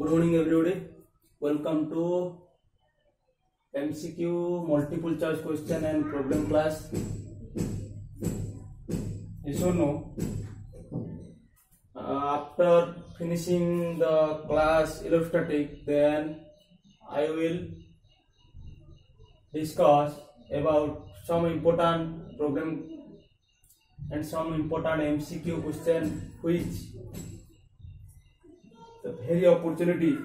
Good morning everybody. Welcome to MCQ multiple choice question and problem class. Yes or no? After finishing the class electrostatic, then I will discuss about some important problem and some important MCQ question which the very opportunity,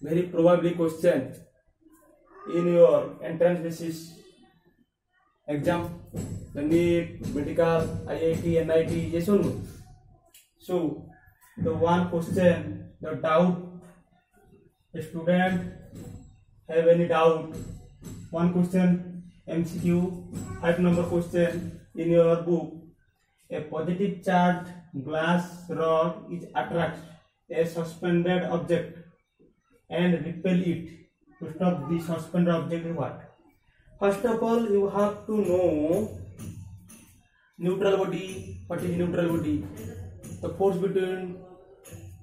very probably question in your entrance basis exam, the NEET, medical, IIT, NIT, yes or no? So the one question, the doubt, a student have any doubt, one question MCQ, 5 number question in your book. A positive charged glass rod is attracts a suspended object and repel it. To stop the suspended object, what? First of all, you have to know neutral body. What is neutral body? The force between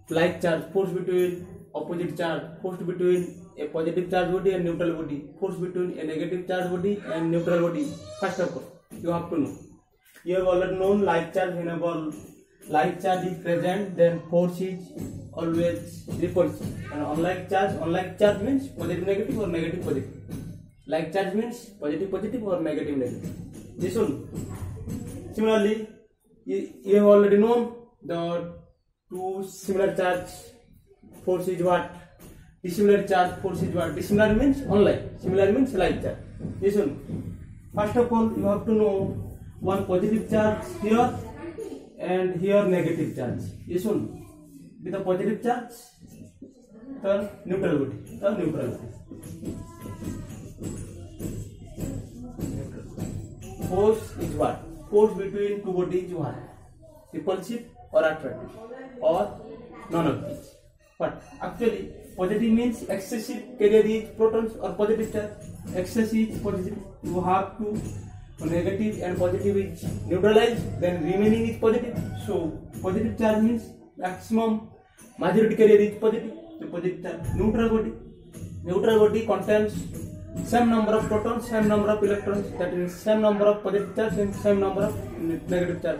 like charge, force between opposite charge, force between a positive charge body and neutral body, force between a negative charge body and neutral body. First of all, you have to know. You have already known like charge. Whenever like charge is present, then force is always repulsive. And unlike charge means positive negative or negative positive. Like charge means positive positive or negative negative. This one. Similarly, you have already known the two similar charge force is what? Dissimilar charge force is what? Dissimilar means unlike, similar means like charge. This one. First of all, you have to know one positive charge here and here negative charge. This one. With the positive charge, the neutral body. Force is what? Force between two bodies is what? Repulsive or attractive or none of these. But actually, positive means excessive carrier is protons or positive charge. Excess is positive. You have to negative and positive is neutralized. Then remaining is positive. So positive charge means maximum majority carrier is positive. The positive charge. Neutral body contains same number of protons, same number of electrons. That is same number of positive charge and same number of negative charge.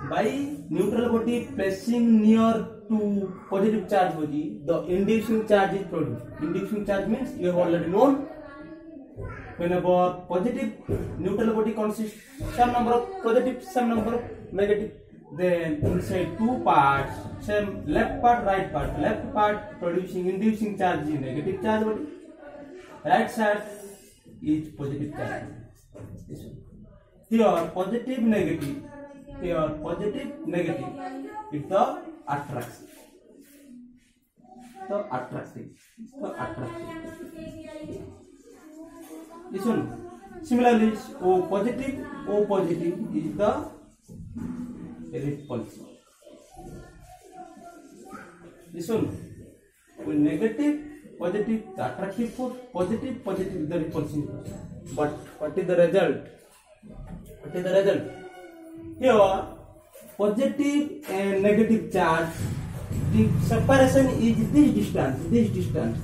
By neutral body placing near to positive charge body, the inducing charge is produced. Inducing charge means you have already known. Whenever positive neutral body consists some number of positive, some number of negative, then inside two parts, same left part, right part. Left part producing inducing charge is negative charge body. Right side is positive charge. Here positive negative. Here positive negative. It's the attraction. This one. Similarly, O positive is the repulsive. This one. With negative, positive, the attractive force, positive, the repulsive force. But what is the result? Here, positive and negative charge, the separation is this distance.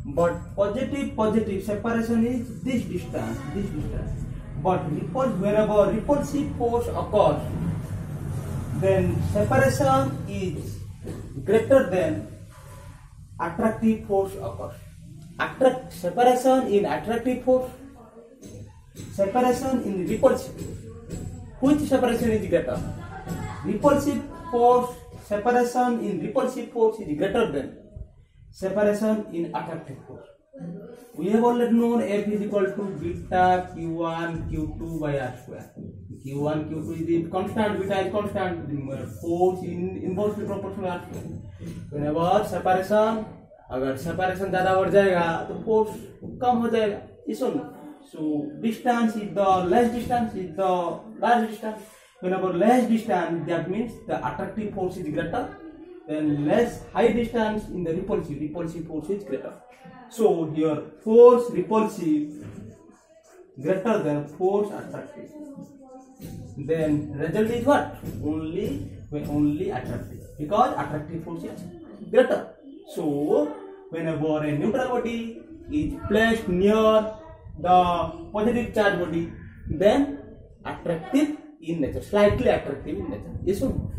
But positive separation is this distance. But whenever repulsive force occurs, then separation is greater than attractive force occurs. Separation in attractive force, separation in repulsive force. Which separation is greater? Repulsive force, separation in repulsive force is greater than separation in attractive force. We have already known F is equal to beta Q1 Q2 by R square. Q1 Q2 is the constant, beta is constant, force inversely proportional R square. Whenever separation, अगर separation ज़्यादा बढ़ जाएगा तो force कम हो जाएगा. इसमें so distance is the less distance is the large distance. Whenever less distance, that means the attractive force is greater. Then less high distance in the repulsive force is greater. So here force repulsive greater than force attractive. Then result is what? Only attractive, because attractive force is greater. So whenever a neutral body is placed near the positive charge body, then attractive in nature, slightly attractive in nature. Yes or no?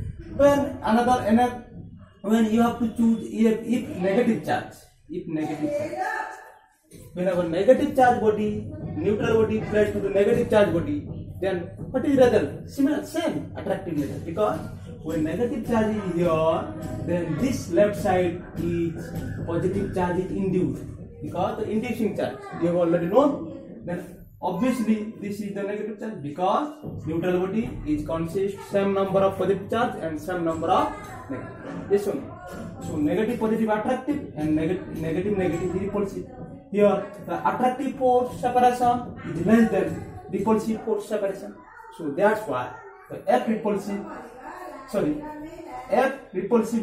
When you have to choose if negative charge, whenever negative charge body, neutral body placed to the negative charge body, then what is the result? Similar, same attractive nature, because when negative charge is here, then this left side is positive charge is induced, because the inducing charge you have already known. Then obviously this is the negative charge, because neutral body is consists same number of positive charge and same number of negative. Yes or no? So negative positive attractive and negative repulsive. Here the attractive force separation is less than repulsive force separation. So that's why the F repulsive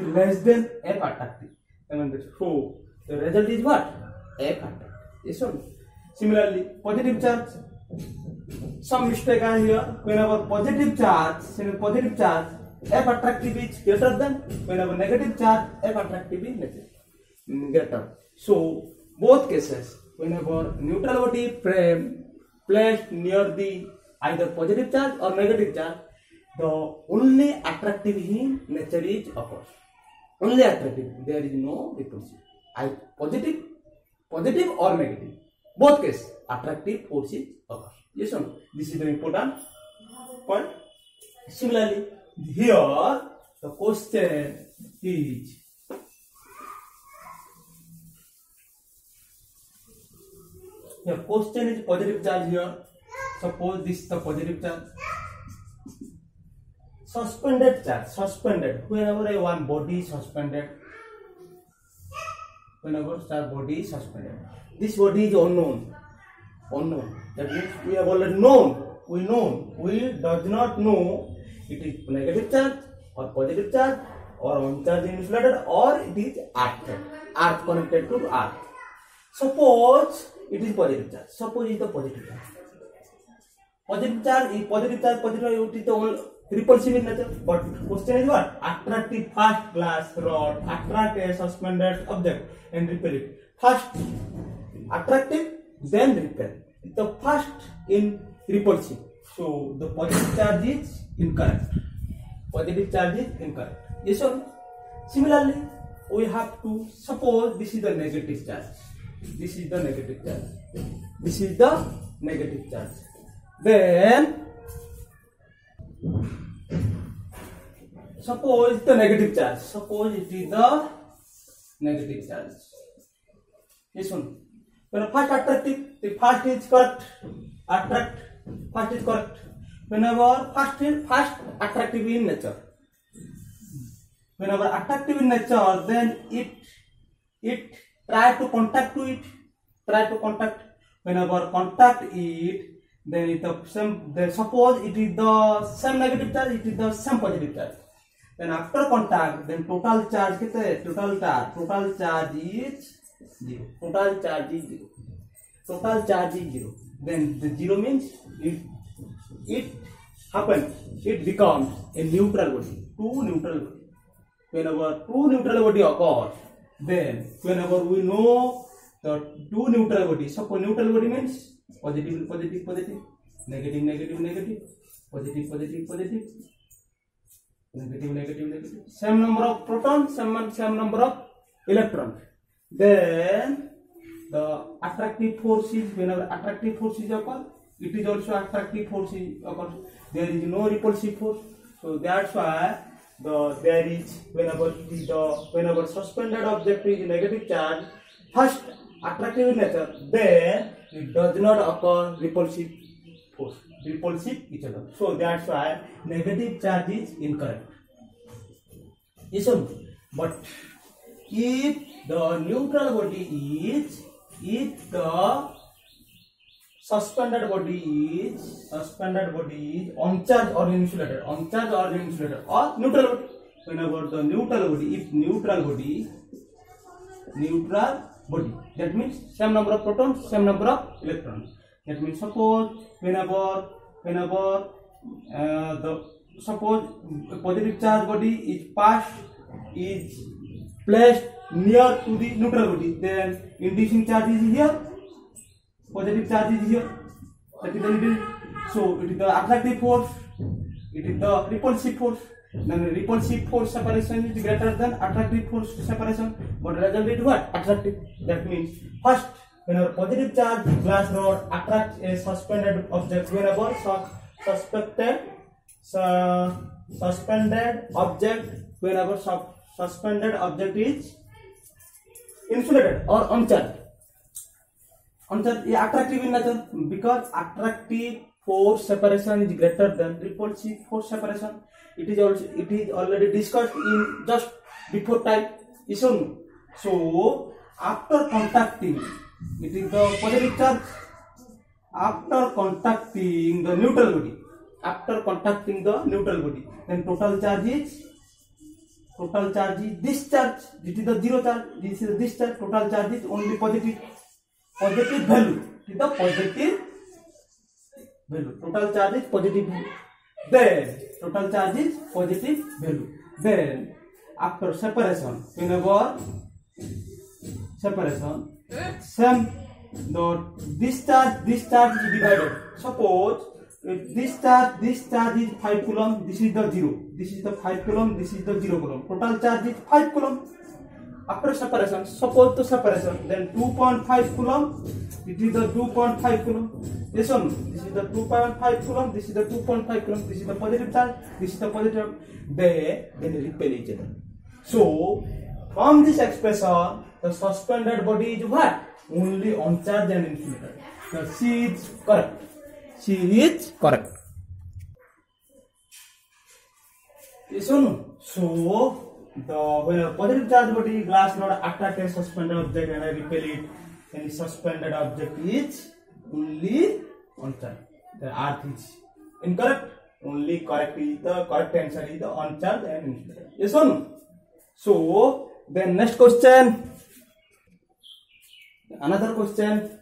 is less than F attractive. So the result is what? F attractive. Yes or no? Similarly, positive charge. Some mistake are here. Whenever positive charge, F attractive is greater than. Whenever negative charge, F attractive is greater. So both cases, whenever neutral body placed near the either positive charge or negative charge, the only attractive in nature is occurs. Only attractive. There is no repulsive. Positive or negative. Both cases, attractive forces occur. Yes or no? This is the important point. Similarly, here the question is positive charge here. Suppose this is the positive charge. Suspended charge. Whenever one body is suspended. This body is unknown. That means we have already known. We does not know it is negative charge or positive charge or uncharged insulated or it is earth connected to earth. Suppose it is positive charge. Suppose it is the positive charge. Positive charge, it is the only repulsive in nature. But question is what? Attractive first glass rod, attract a suspended object and repel it. First attractive, then repel. The first in repulsive. So the positive charge is incorrect. Yes or no? Similarly, we have to suppose this is the negative charge. Then suppose the negative charge. Suppose it is the negative charge. Yes or no? When first attractive, the first is correct. First is correct. Whenever first attractive in nature. Whenever attractive in nature, then it try to contact to it. Whenever contact it, then it the same. Then suppose it is the same negative charge, it is the same positive charge. Then after contact, then total charge is zero. Then the zero means it happens. It becomes a neutral body. Two neutral body. Whenever two neutral body occurs, then whenever we know the two neutral bodies, suppose neutral body means positive, negative, positive, negative, same number of protons, same number of electrons. Then the attractive forces, whenever attractive forces occur, it is also attractive forces occur. There is no repulsive force. So that's why there is whenever suspended object is negative charge, first attractive in nature, then it does not occur repulsive force, repulsive each other. So that's why negative charge is incorrect. Yes or no? But if the neutral body is, if the suspended body is uncharged or insulated, or neutral body. Whenever the neutral body, that means same number of protons, same number of electrons. That means suppose whenever suppose a positive charge body is placed near to the neutral body, then inducing charge is here, positive charge is here. That is the needle. So it is the attractive force, it is the repulsive force. Then repulsive force separation is greater than attractive force separation. But result is what? Attractive. That means first, whenever positive charge glass rod attracts a suspended object, whenever suspended object is insulated or uncharged. Uncharged is attractive in nature because attractive force separation is greater than repulsive force separation. It is already discussed in just before time. So after contacting, it is the positive charge. After contacting the neutral body, then total charge is discharge. This is the zero charge. This is the discharge. Total charge is only positive value. It is the positive value. Total charge is positive value. Then total charge is positive value. Then after separation, whenever separation, the discharge is divided. Suppose if this charge is 5 coulomb, this is the 0. This is the 5 coulomb, this is the 0 coulomb. Total charge is 5 coulomb. After separation, suppose the separation, then 2.5 coulomb, it is the 2.5 coulomb. This one, this is the 2.5 coulomb, this is the 2.5 coulomb, this is the positive charge, this is the positive. They repel each other. So, from this expression, the suspended body is what? Only uncharged and insulated. So, C is correct. C is correct. Yes or no? So, when a positive charge body glass rod attract a suspended object and I repel it, then the suspended object is only uncharged. The earth is incorrect. Only correct answer is the uncharged and insulated. Yes or no? So then next question. Another question.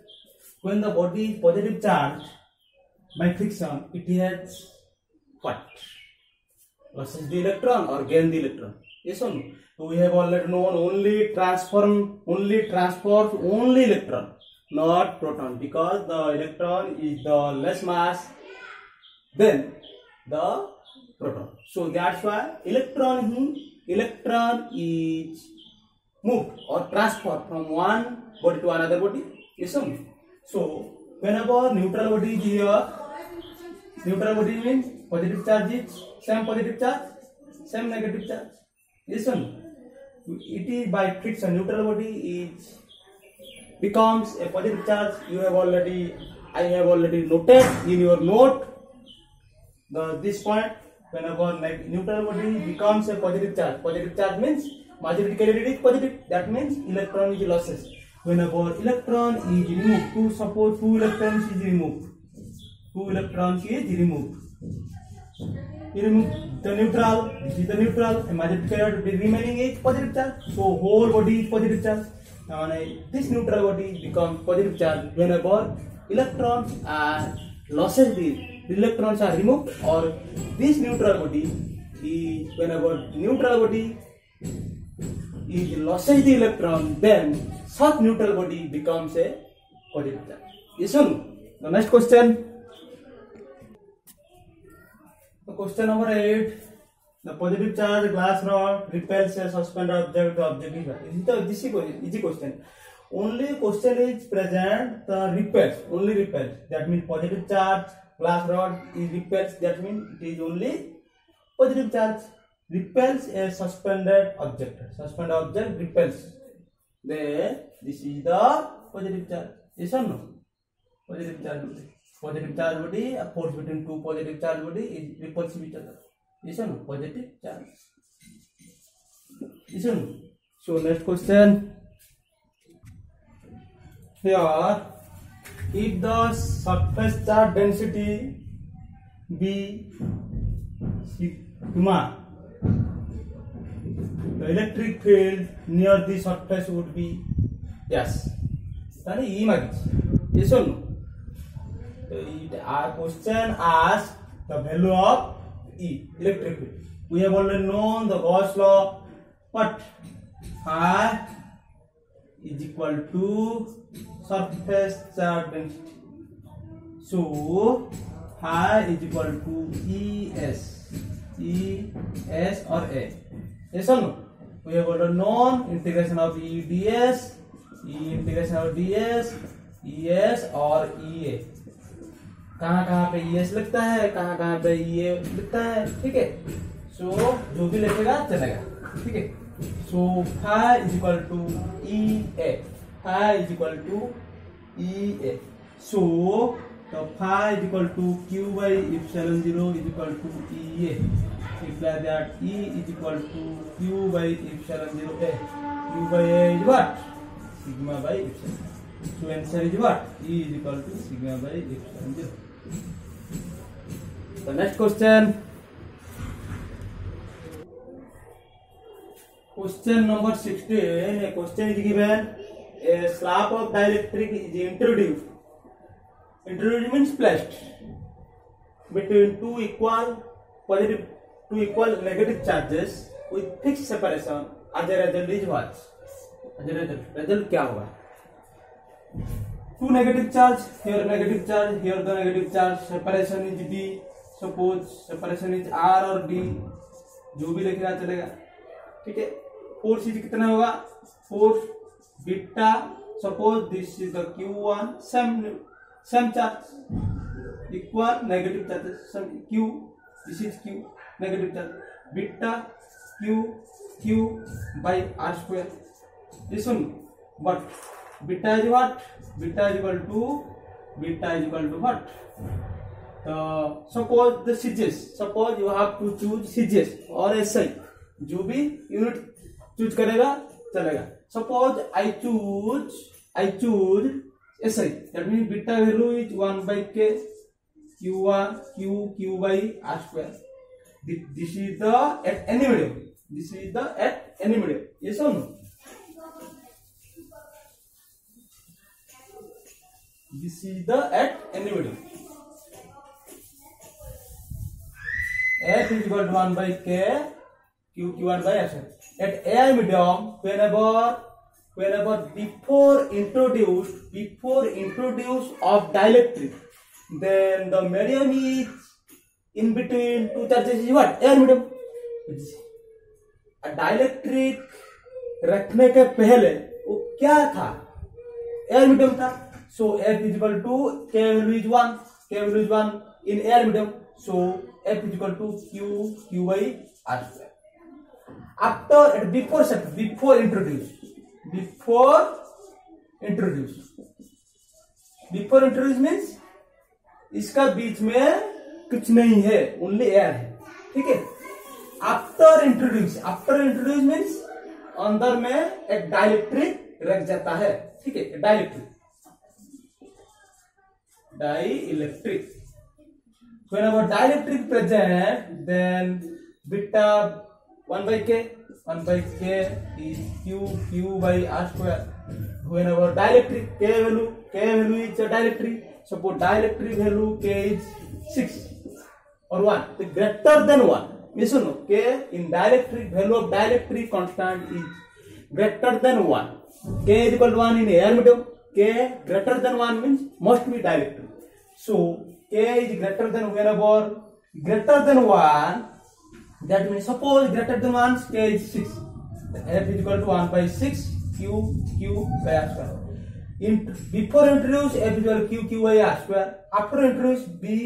When the body is positive charge by friction, it has what? Losses the electron or gain the electron? Yes or no? So we have already known only transfers only electron, not proton, because the electron is the less mass than the proton. So that's why electron is moved or transferred from one body to another body. Yes or no? So whenever neutral body is here, neutral body means positive charge is same positive charge, same negative charge. Yes or no? It is by friction. Neutral body becomes a positive charge. I have already noted in your note this point. Whenever neutral body becomes a positive charge means majority carried is positive. That means electron is losses. Whenever electron is removed, suppose 2 electrons is removed. 2 electrons is removed. You remove the neutral, this is the neutral, and majority carried, the remaining is positive charge. So whole body is positive charge. Now this neutral body becomes positive charge whenever electrons are losses, the electrons are removed, or this neutral body is whenever neutral body is losses the electron, then such neutral body becomes a positive charge. Yes or no? The next question. Question number 8. The positive charge glass rod repels a suspended object. The object is what? This is easy question. Only question is present the repels. Only repels. That means positive charge glass rod is repels. That means it is only positive charge repels a suspended object. Suspended object repels. Then this is the positive charge. Yes or no? Positive charge. Positive charge body, a force between two positive charge body is repulsive each other. Yes or no? Positive charge. Yes or no? So next question. Here, if the surface charge density be sigma, the electric field near the surface would be yes. Then E magis. Yes or no? Our question asks the value of E, electric field. We have already known the Gauss law, but phi is equal to surface charge density. So phi is equal to ES or A. Yes or no? We have got a known integration of E ds, E integration of ds, ES और EA. कहाँ पे ES लिखता है, कहाँ पे EA लिखता है, ठीक है. सो जो भी लिखेगा चलेगा, ठीक है. सो phi is equal to EA, phi is equal to EA. So the phi is equal to Q by epsilon 0 is equal to EA. Imply that E is equal to Q by epsilon 0 A. Q by A is what? Sigma by epsilon. So answer is what? E is equal to sigma by epsilon 0. The next question. Question number 16. A question is given. A slab of dielectric is introduced. Introduced means placed between two equal negative charges with fixed separation. As a result is what? As a result क्या होगा? Two negative charge, here negative charge, here the negative charge. Separation is D. Suppose separation is R or D. जो भी लिखेगा चलेगा, ठीक है. Force is कितना होगा? Force beta. Suppose this is the Q1, same charge, equal negative charges. Some Q, this is Q, negative charge. Beta Q by R square. This one, but beta is what? Beta is equal to what? Suppose the CGS. Suppose you have to choose CGS or SI. जो भी unit choose करेगा चलेगा. Suppose I choose SI. That means beta value is 1 by K Q1 Q by R square. This is the at any medium. This is the at any medium. Yes or no? This is the at any medium. F is equal to 1 by K Q1 by R square. At AI medium, whenever before introduce of dielectric, then the medium is in between two charges is what? Air medium. A dielectric रखने के पहले वो क्या था? Air medium था. So F is equal to K value is 1. K value is 1 in air medium. So F is equal to Q by R square. After before introduce means इसका बीच में कुछ नहीं है, ओनली एयर है, ठीक है. After introduce means अंदर में एक डाइलेक्ट्रिक रख जाता है, ठीक है. Dielectric whenever dielectric present, then beta 1 by K is Q by R square. Whenever dielectric K value is a dielectric. Suppose dielectric value K is 6 or 1. The greater than 1. Yes or no? K in dielectric, value of dielectric constant is greater than 1. K is equal to 1 in air medium. K greater than 1 means must be dielectric. So K is greater than whenever greater than 1. That means suppose greater than 1, K is 6. F is equal to 1 by 6 Q by R square. Before introduce F is equal to Q by R square. After introduce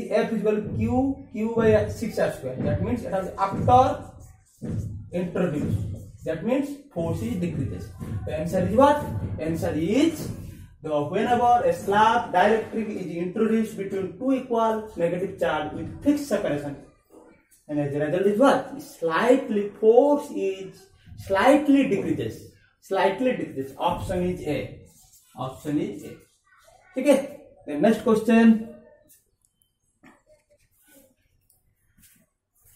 F is equal to Q by 6 R square. That means it has after introduce. That means force is decreases. The answer is what? Answer is whenever a slab dielectric is introduced between two equal negative charge with fixed separation. And as a result is what? Force is slightly decreases. Option is A. ठीक है. The next question.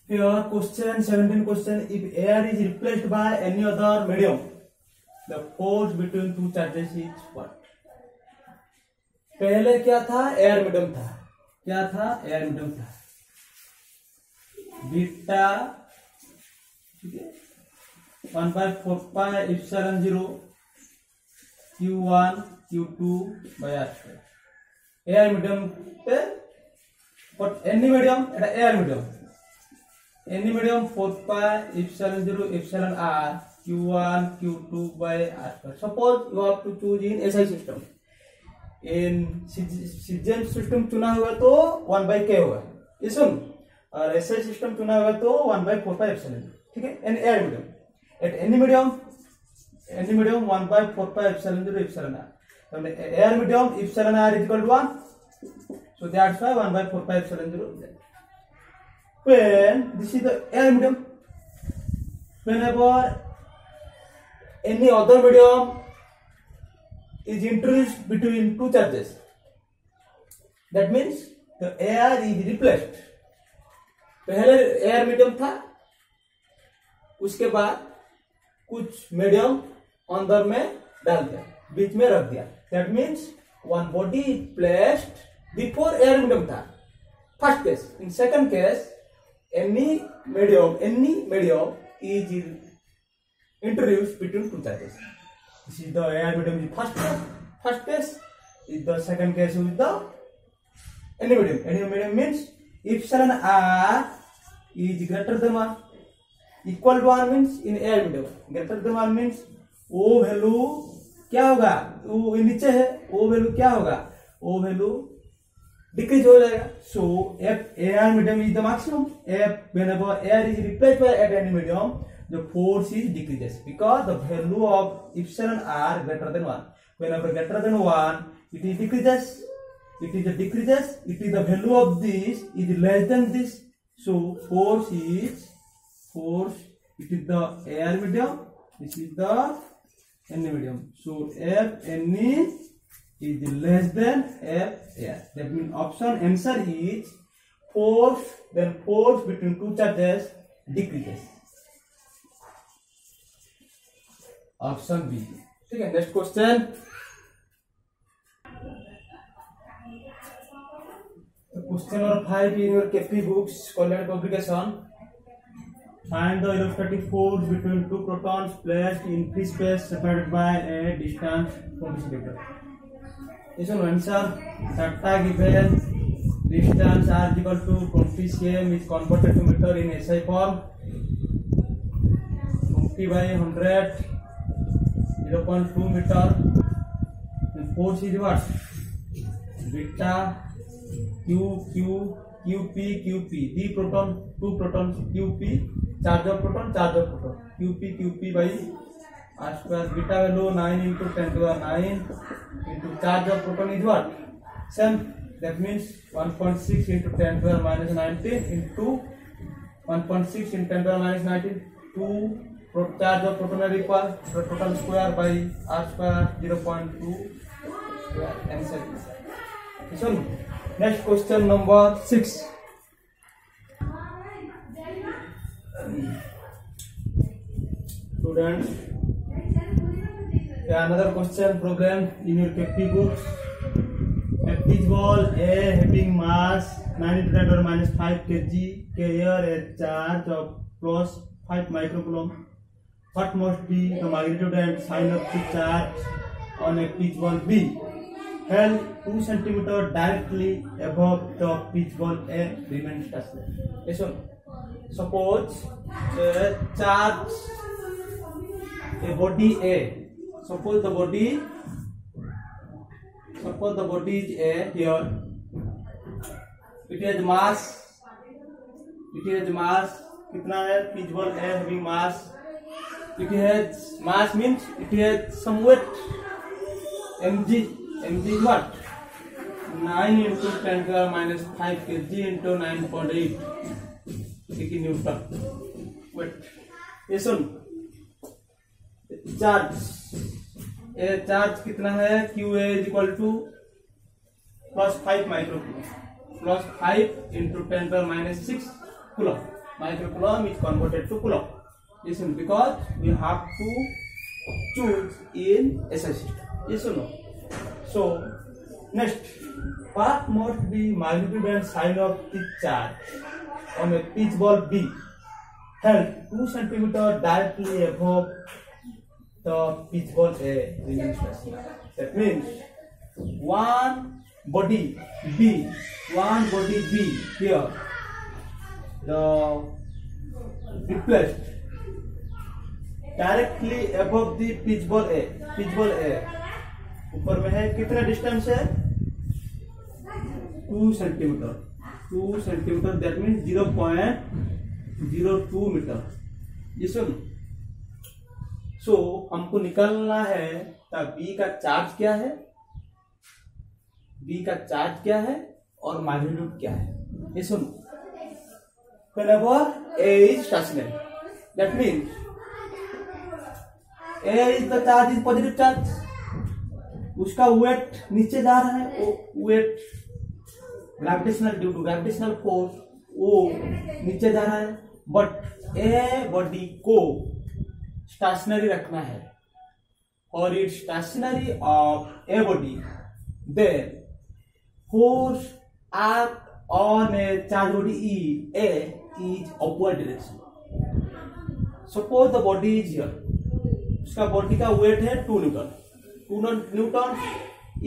Here question 17 question. If air is replaced by any other medium, the force between two charges is what? पहले क्या था? Air medium था. Beta, ठीक है. 1/4 epsilon 0 q1 q2 by r square. air medium पे but any medium এটা air medium, any medium 4 epsilon 0 epsilon r q1 q2 by r square. Suppose you have to choose in SI system. in CGM system चुना होगा तो 1/k होगा, ये सुन, और SI system चुना होगा तो 1/4 epsilon, ठीक है. An air medium at any medium 1/4 epsilon 0 epsilon r. So air medium epsilon r is equal to 1, so that's why 1/4 epsilon 0. When this is the air medium, whenever any other medium is introduced between two charges, that means the air is replaced. पहले air medium था, उसके बाद कुछ medium अंदर में डाल दिया, बीच में रख दिया. That means one body placed before air medium था, first case. In second case any medium is introduced between two charges. This is the air medium is first case is the second case with the any medium. Any medium means epsilon r is greater than 1, equal to 1 means in air medium greater than 1 means o value क्या होगा, वो नीचे है, o value क्या होगा, o value decrease हो जाएगा. So F air medium is the maximum. F whenever air is replaced by at any medium, the force is decreases because the value of epsilon r greater than 1. Whenever greater than 1, it is decreases. It is the value of this is less than this. So force, it is the air medium, this is the any medium. So F any is less than F air. That means option answer is force, then force between two charges decreases. Option B. ठीक है. Next question. Question number 5 in your KP books college publication. Find the electrostatic force between two protons placed in free space separated by a distance 20 cm. This one answer. Data given. Distance r is equal to 20 cm is converted to meter in SI form. 20 by 100, 0.2 meter. And force is what? Beta Q Q QP QP. The proton, two protons, QP, charge of proton, QP by r square. Beta value 9 into 10 to the 9 into charge of proton is what? Same. That means 1.6 into 10 to the minus 19 into 1.6 into 10 to the minus 19. 2 charge of proton are equal. Proton square by r square 0.2 square. Answer is. So next question number 6. Students, another question program in your KP books. A pitch ball A having mass 9 into 10 to the minus 5 kg carrier a charge of plus 5 microcoulomb. What must be the magnitude and sign of the charge on a pitch ball B held 2 cm directly above the pitch ball A remains stationary. Listen, suppose charge a body A. Suppose the body is A here. It has mass. कितना है? pitch ball A having mass. It has mass means it has some weight. mg is what? 9 into 10 to the minus 5 kg into 9.8 Newton. Wait. Listen. Charge कितना है? QA is equal to plus 5 microcoulomb. Plus 5 into 10 to the minus 6 coulomb. Microcoulomb is converted to coulomb. Listen, because we have to choose in SI system. Yes or no? So next, what must be magnitude and sign of the charge on a pitch ball B held 2 centimeter directly above the pitch ball A remains stationary. That means one body B here, the replaced directly above the pitch ball A. ऊपर में है, कितना distance है? 2 centimetre, that means 0.02 metre. ये सुन, सो हमको निकालना है B का चार्ज क्या है, और मैग्नीट्यूड क्या है। ये सुन, whenever A is stationary, that means A is the charge is positive charge, उसका वेट नीचे जा रहा है, वो weight due to gravitational force वो नीचे जा रहा है, बट ए बॉडी को स्टेशनरी रखना है, और it stationary of a body, then force act on a charge body A is upward direction. Suppose the body is here, उसका बॉडी का वेट है 2 newton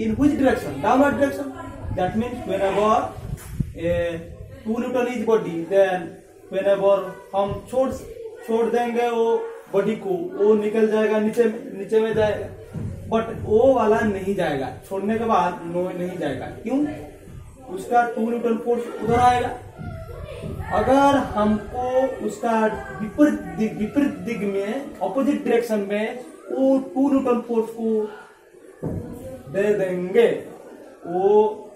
in which direction? Downward direction. That means whenever a 2 Newton is body, then whenever हम छोड़ देंगे वो body को, वो निकल जाएगा नीचे में जाएगा, बट वो वाला नहीं जाएगा, छोड़ने के बाद नहीं जाएगा। क्यों? उसका 2 न्यूटन फोर्स उधर आएगा। अगर हमको उसका विपरीत दिग में, ऑपोजिट डायरेक्शन में वो 2 न्यूटन फोर्स को दे देंगे, वो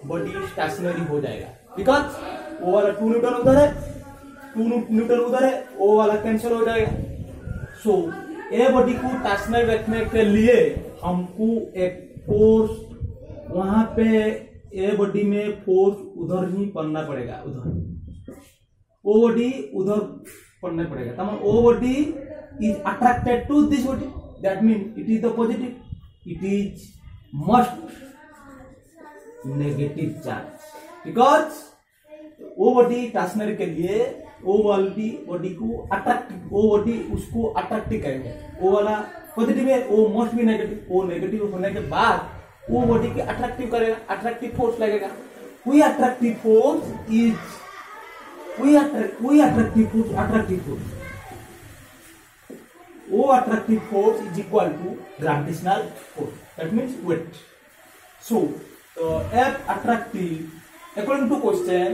बॉडी स्टेशनरी हो जाएगा, बिकॉज वो वाला 2 न्यूटन उधर है, वो वाला कैंसिल हो जाएगा। सो ए बॉडी को स्टेशनरी रखने के लिए हमको एक फोर्स वहां पे ए बॉडी में फोर्स उधर ही पड़ना पड़ेगा, वो बॉडी उधर पड़ना पड़ेगा। तब वो body is attracted to this body, that mean it is the positive, it is must negative charge, because वो बॉडी स्टेशनरी के लिए वो वाली बॉडी को अट्रैक्टिव, वो बॉडी उसको अट्रैक्टिव करेंगे, वो वाला पॉजिटिव है, वो मस्ट भी नेगेटिव, वो नेगेटिव होने के बाद वो बॉडी के अट्रैक्टिव करेगा, अट्रैक्टिव फोर्स लगेगा। कोई अट्रैक्टिव फोर्स वो attractive force is equal to gravitational force, that means weight. So F attractive, according to question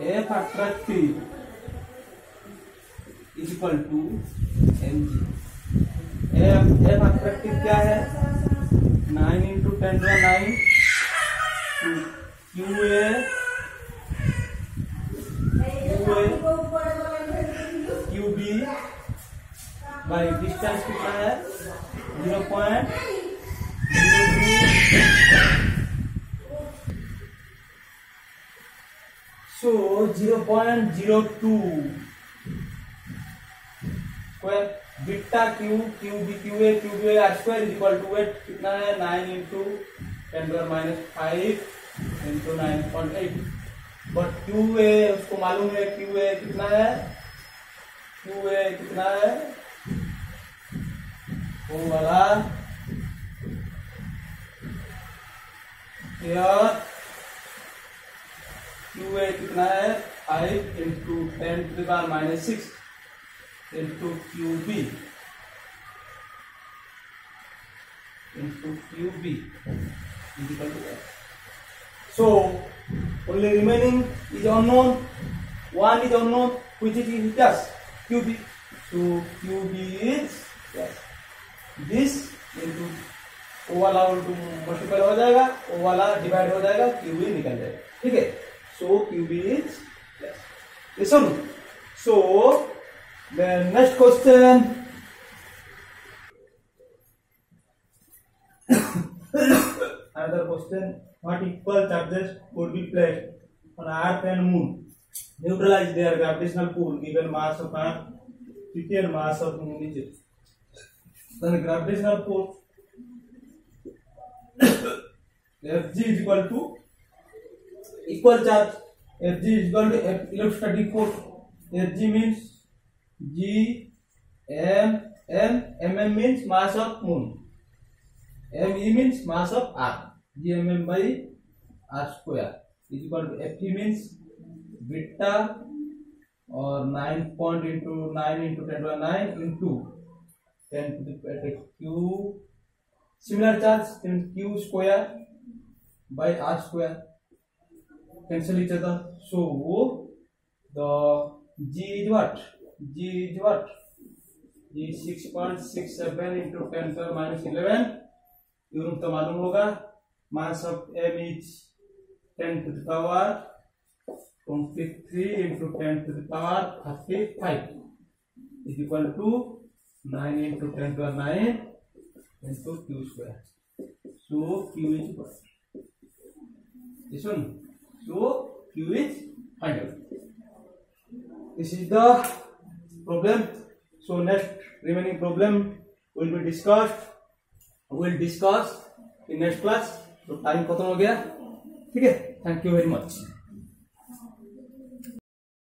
F attractive is equal to mg। F attractive क्या है? 9 into 10 to 9 QA QB by distance कितना है? 0.02। So 0.02 square beta Q Q A R square is equal to weight कितना है? 9 into 10 to -5 into 9.8। But Q A उसको मालूम है, QA कितना है? वो वाला क्यूए कितना है? 5 into 10 to the power -6 into QB is equal to F. So only remaining is unknown. One is unknown, which is just QB. So QB is this into O वाला मल्टीपल हो जाएगा, O वाला divide हो जाएगा, QB निकल जाएगा। ठीक है, so QB is listen. So the next question. Another question: what equal charges would be placed on Earth and Moon? Neutralize their gravitational pull given mass of Earth, 50 mass of Moon is then gravitational force Fg is equal to equal charge. Fg is equal to electrostatic force. Fg means G m m mm means mass of moon. Me means mass of earth. Gmm by r square is equal to Fe means beta or 9 point into 9 into 10 to the 9 into 10 to the q. Similar charge in q square by r square cancel each other. So the G is what? G is what? G 6.67 into 10 to the minus 11. Unit तो मालूम होगा. Mass of m is 10 to the power 23 into 10 to the power 35 is equal to 9 into 10 to the 9 into q square. So q is what? This one. So q is 100. This is the problem. So next remaining problem will be discussed. We'll discuss in next class. तो time खत्म हो गया. ठीक है. Thank you very much.